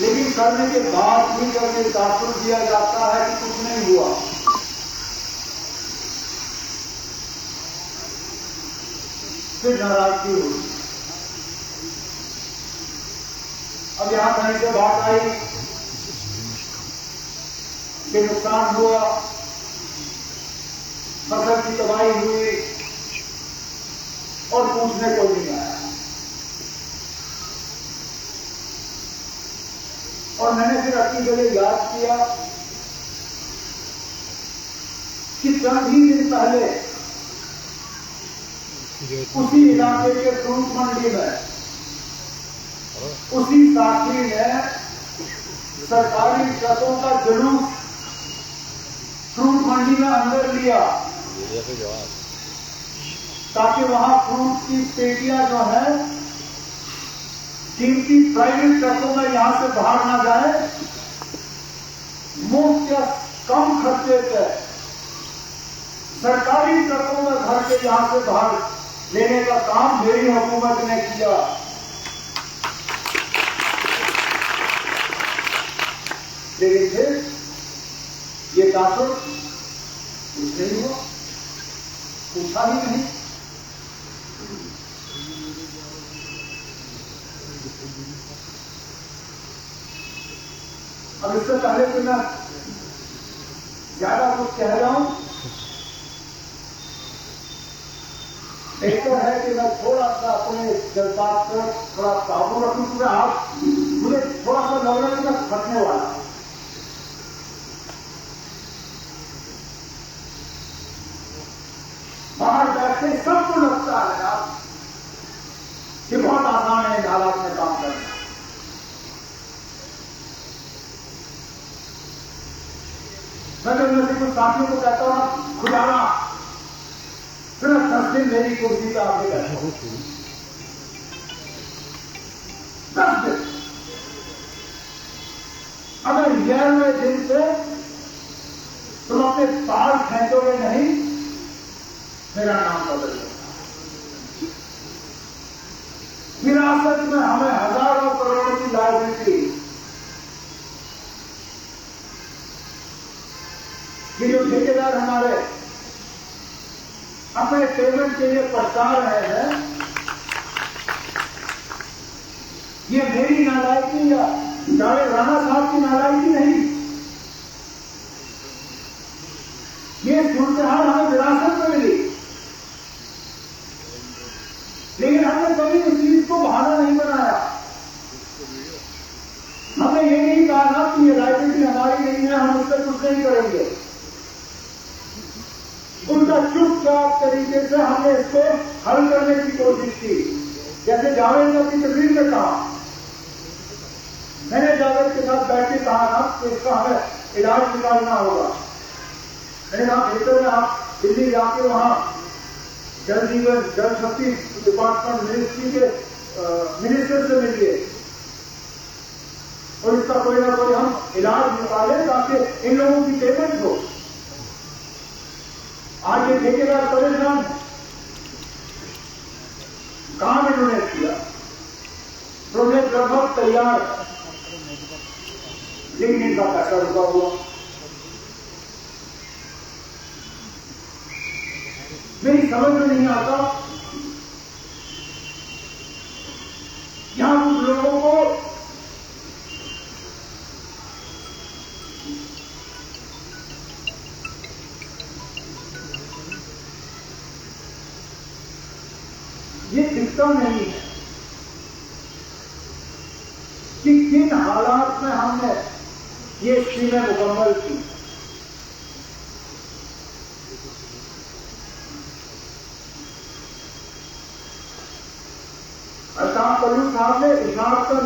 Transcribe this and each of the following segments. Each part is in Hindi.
लेकिन करने के बाद भी जब ये तासुर दिया जाता है कि कुछ नहीं हुआ, फिर नाराजगी हुई। अब यहां कहीं से बात आई कि नुकसान हुआ, फसल की तबाही हुई और पूछने को नहीं आया। और मैंने फिर अपनी जगह याद किया कि चंद ही दिन पहले उसी इलाके के फ्रूट मंडी में उसी साथी ने सरकारी ट्रकों का जुलूस फ्रूट मंडी में अंदर लिया ताकि वहां फ्रूट की पेटियां जो है कीमती प्राइवेट ट्रकों में यहां से बाहर ना जाए, मुफ्त या कम खर्चे पे सरकारी ट्रकों में भर के यहां से बाहर लेने का काम मेरी हुकूमत ने किया। लेकिन फिर ये तासुर कुछ नहीं हुआ, पूछा ही नहीं। अब इससे पहले कि मैं ज्यादा कुछ कह रहा हूं, बेहतर है कि मैं थोड़ा सा अपने जज्बात पर थोड़ा काबू रखूं, क्योंकि आप मुझे थोड़ा सा लग रहा है कि मैं फटने वाला। बाहर बैठे सबको लगता है आप कि बहुत आसान है इन हालात में काम करना। मैं तो इनमें से कुछ साथियों को कहता हूं खुदारा सिर्फ 10 दिन मेरी कुर्सी पे आगे बैठो, 10 दिन। अगर 11वें दिन से तुम अपने बाल फेंकोगे नहीं, मेरा नाम बदल जाएगा। विरासत में हमें हजारों करोड़ों की लायबिलिटी, ये जो ठेकेदार हमारे अपने पेमेंट के लिए पछता रहे हैं, ये मेरी नालायकी या जावेद राणा साहब की नालायकी नहीं, ये सूरत-ए-हाल हमें विरासत में मिली। लेकिन हमने कभी इस चीज को बहाना नहीं बनाया। हमने ये नहीं कहा ना कि ये लाइबिलिटी हमारी नहीं है, हम उससे कुछ नहीं करेंगे। उनका चुपचाप तरीके से हमने इसको हल करने की कोशिश की। जैसे जावेद ने अपनी तकरीर में कहा, मैंने जावेद के साथ बैठ के कहा ना कि इसका हमें इलाज निकालना होगा। मैंने कहा बेहतर है आप दिल्ली जाके वहां जल जीवन जल शक्ति डिपार्टमेंट मिनिस्ट्री के मिनिस्टर से मिलिए और इसका कोई ना कोई हम इलाज निकालें ताकि इन लोगों की पेमेंट हो। आज ये ठेकेदार परेशान है, काम इन्होंने किया, प्रोजेक्ट लगभग तैयार, लेकिन इनका पैसा रुका हुआ। मेरी समझ में नहीं आता यहां कुछ लोगों को ये दिखता नहीं है कि किन हालात में हमने ये स्कीमें मुकम्मल की। अल्ताफ कल्लू साहब ने इशारा कर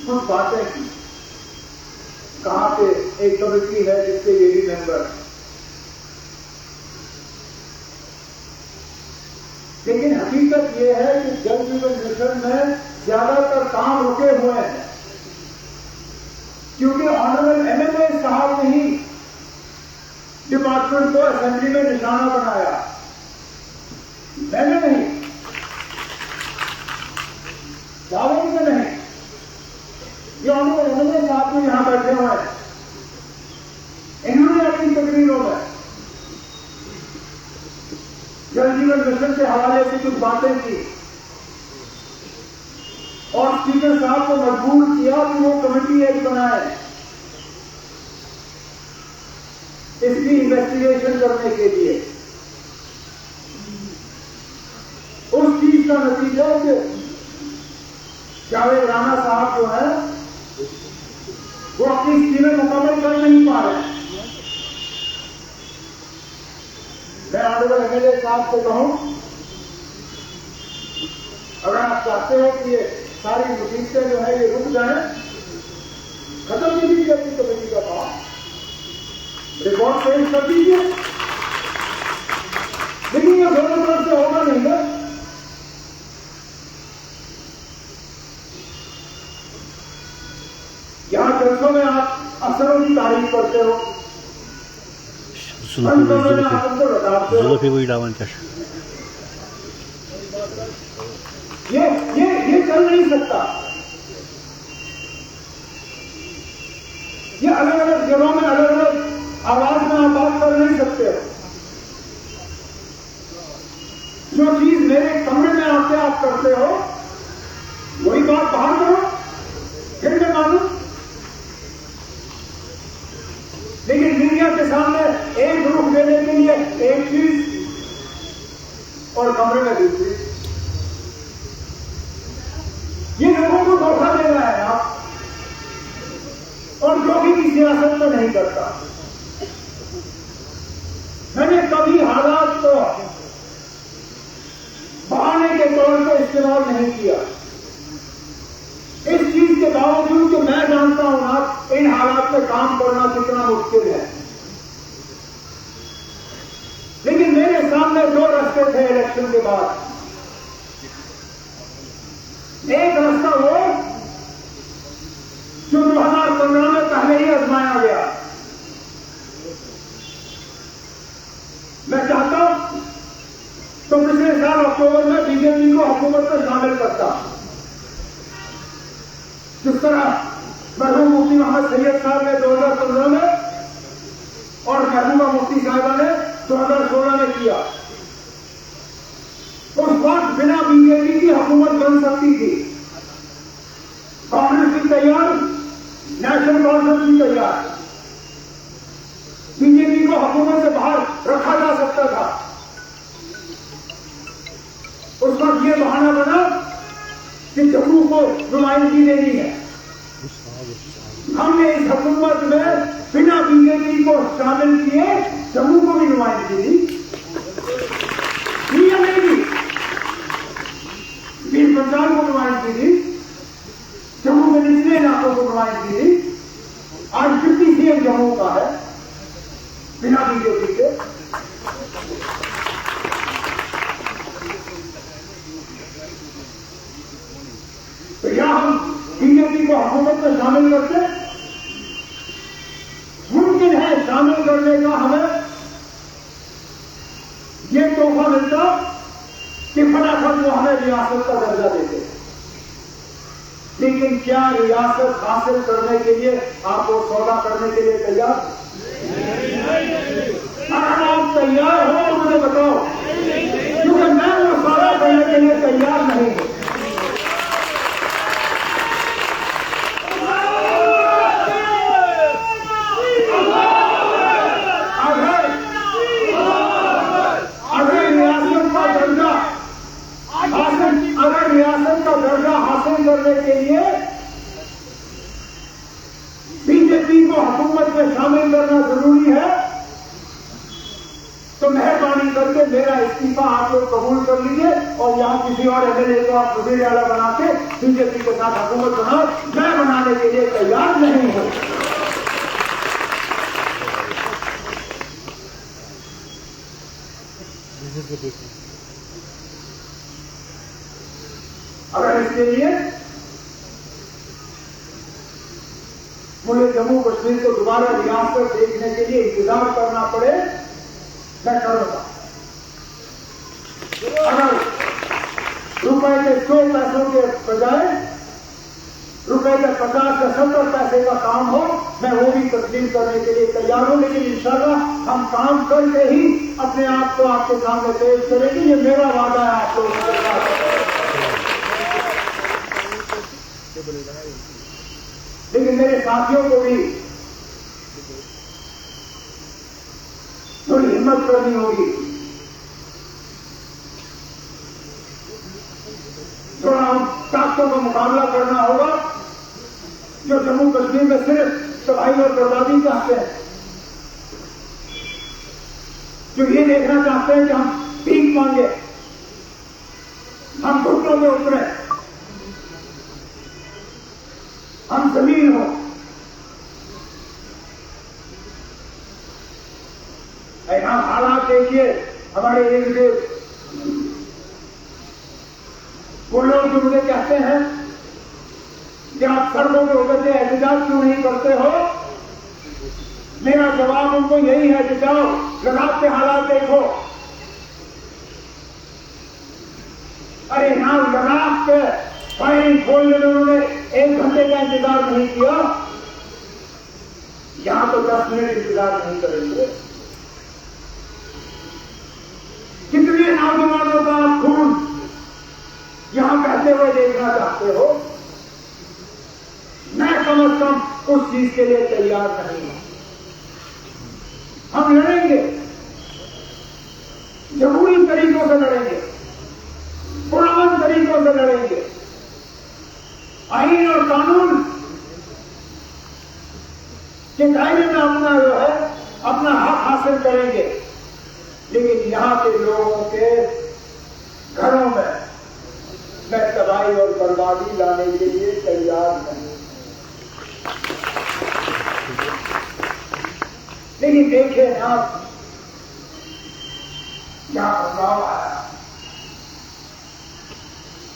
कुछ बातें की, कहा कि एक कमेटी है जिसके ये भी मेंबर, लेकिन हकीकत यह है कि जल जीवन मिशन में ज्यादातर काम रुके हुए हैं क्योंकि ऑनरेबल एमएलए साहब ने ही डिपार्टमेंट को असेंबली में निशाना बनाया, मैंने नहीं, जावेद ने नहीं। ये ऑनरेबल साहब जो यहां बैठे हुए हैं, इन्होंने अपनी तकरीरों में जल जीवन मिशन के हवाले से कुछ बातें की और स्पीकर साहब को मजबूर किया कि वो कमेटी एक बनाए इसकी इन्वेस्टिगेशन करने के लिए। उस चीज का नतीजा कि जावेद राणा साहब जो है वो अपनी स्कीमें मुकम्मल कर नहीं पा रहे हैं। मैं ऑनरेबल एमएलए साहब से कहूं, अगर आप चाहते हो कि ये सारी मुसीबतें जो है ये रुक जाए, खत्म नहीं कीजिए अपनी कमेटी का काम, रिपोर्ट पेश कर दीजिए, लेकिन ये दोनों तरफ से होगा नहीं है। यहां जलसों में आप अफसरों की तारीफ करते हो, जुल्फी वही डावन का ये चल नहीं सकता। ये अलग अलग जगहों में अलग अलग आवाज में आप बात कर नहीं सकते हो। जो चीज मेरे कमरे में आके आप करते हो वही बात बाहर करो, फिर मैं मानूं। लेकिन मीडिया के सामने एक रुख देने के लिए एक चीज और कमरे में दूसरी, ये लोगों को धोखा दे रहा है आप, और जो भी सियासत में नहीं करता। मैंने कभी हालात को बहाने के तौर पर इस्तेमाल नहीं किया, इस चीज के बावजूद कि मैं जानता हूं आप इन हालात में काम करना कितना मुश्किल है। लेकिन मेरे सामने दो रास्ते थे इलेक्शन के बाद। एक रास्ता वो जो 2015 में पहले ही आजमाया गया। मैं चाहता हूं तो पिछले साल अक्टूबर में बीजेपी को हुकूमत में शामिल करता। जिस तरह मरहूम मुफ्ती मोहम्मद सैयद साहब ने 2015 में और महबूबा मुफ्ती साहिबा ने 2016 में किया, उस वक्त बिना बीजेपी की हुकूमत बन सकती थी। कांग्रेस भी तैयार, नेशनल कॉन्फ्रेंस भी तैयार, बीजेपी को हुकूमत से बाहर रखा जा सकता था। उस वक्त ये बहाना बना कि जम्मू को नुमाइंदगी देनी है। हमने इस हुकूमत में बिना बीजेपी को शामिल किए जम्मू को भी नुमाइंदगी दी, या नहीं दी? बीस पंचाल को नुमाइंदगी दी, जम्मू के निचले इलाकों को नुमाइंदगी दी। आज डिप्टी सीएम जम्मू का है बिना बीजेपी के। तो या हम बीजेपी को हुकूमत में शामिल करते, मुमकिन है शामिल करने का हमें ये तोहफा मिलता कि फटाफट वो हमें रियासत का दर्जा देते। लेकिन क्या रियासत हासिल करने के लिए आपको सौदा करने के लिए तैयार? अगर आप तैयार हो तो मुझे बताओ, क्योंकि मैं वो सौदा करने के लिए तैयार नहीं हूं। अगर रियासत का दर्जा हासिल करने के लिए बीजेपी को हुकूमत में शामिल करना जरूरी है, तो मेहरबानी करके मेरा इस्तीफा आप लोग कबूल कर लीजिए और यहां किसी और एमएलए को आप वजीर आला बना के बीजेपी के साथ हुकूमत बनाओ। मैं बनाने के लिए तैयार नहीं हूं। अगर इसके लिए मुझे जम्मू कश्मीर को दोबारा रियासत देखने के लिए इंतजार करना पड़े, मैं करूंगा। अगर रुपए के 100 पैसों के बजाय रुपए का 50 या 70 पैसे का काम हो, मैं वो भी तस्लीम करने के लिए तैयार हूं। लेकिन इंशाल्लाह हम काम करके ही अपने आप को आपके सामने पेश करेंगे। ये मेरा वादा है आप लोगों के साथ। लेकिन मेरे साथियों को भी थोड़ी हिम्मत करनी होगी, थोड़ा हम ताकतों का मुकाबला करना होगा जो जम्मू कश्मीर में सिर्फ तबाही और बर्बादी चाहते हैं, जो ये देखना चाहते हैं कि हम भीख मांगे, हम घुटनों में उतरे, हम जमीन हो। हम हालात देखिए हमारे इर्द गिर्द, वो लोग जो मुझे कहते हैं कि आप सड़कों पे होकर के एहतजाज क्यों नहीं करते हो, मेरा जवाब उनको यही है कि जाओ लद्दाख के हालात देखो। अरे यहां लद्दाख के फायरिंग खोलने में उन्होंने 1 घंटे का इंतजार नहीं किया, यहां तो 10 मिनट इंतजार नहीं करेंगे। कितने नौजवानों का खून यहां बहते हुए देखना चाहते हो, मैं कम से कम उस चीज के लिए तैयार नहीं हूं। हम लड़ेंगे, जमहूरी तरीकों से लड़ेंगे, पुरान तरीकों से लड़ेंगे, आईन और कानून के दायरे में अपना जो है अपना हक हासिल करेंगे। लेकिन यहां के लोगों के घरों में मैं तबाही और बर्बादी लाने के लिए तैयार नहीं। लेकिन देखिए आप क्या बदलाव आया।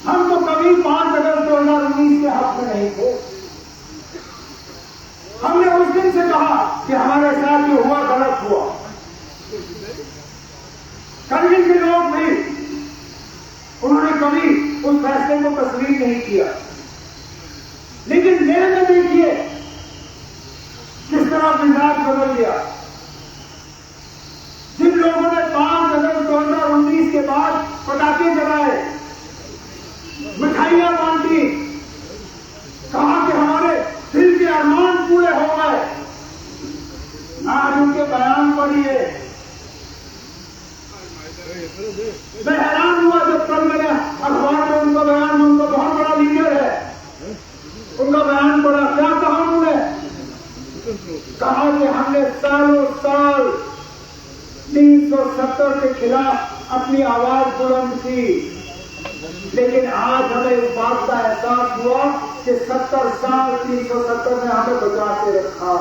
हम तो कभी 5 अगस्त 2019 के हक में नहीं थे। हमने उस दिन से कहा कि हमारे साथ जो हुआ गलत हुआ। करगिल के लोग भी उन्होंने कभी उस फैसले को तस्लीम नहीं किया। लेकिन मेरे में देखिए किस तरह मिजाज बदल गया। जिन लोगों ने 5 अगस्त 2019 के बाद पटाखे जलाए, मिठाइयां बांटी, कहा कि हमारे दिल के अरमान पूरे हो गए, आज उनके बयान पढ़िए। मैं हैरान हुआ जब कल मैंने अखबार में उनका बयान, उनका बहुत बड़ा लीडर है, उनका बयान पढ़ा। क्या कहा उन्होंने? कहा कि हमने सालों साल 370 के खिलाफ अपनी आवाज बुलंद की, लेकिन आज हमें इस बात का एहसास हुआ कि 70 साल 370 ने हमें बचा के रखा।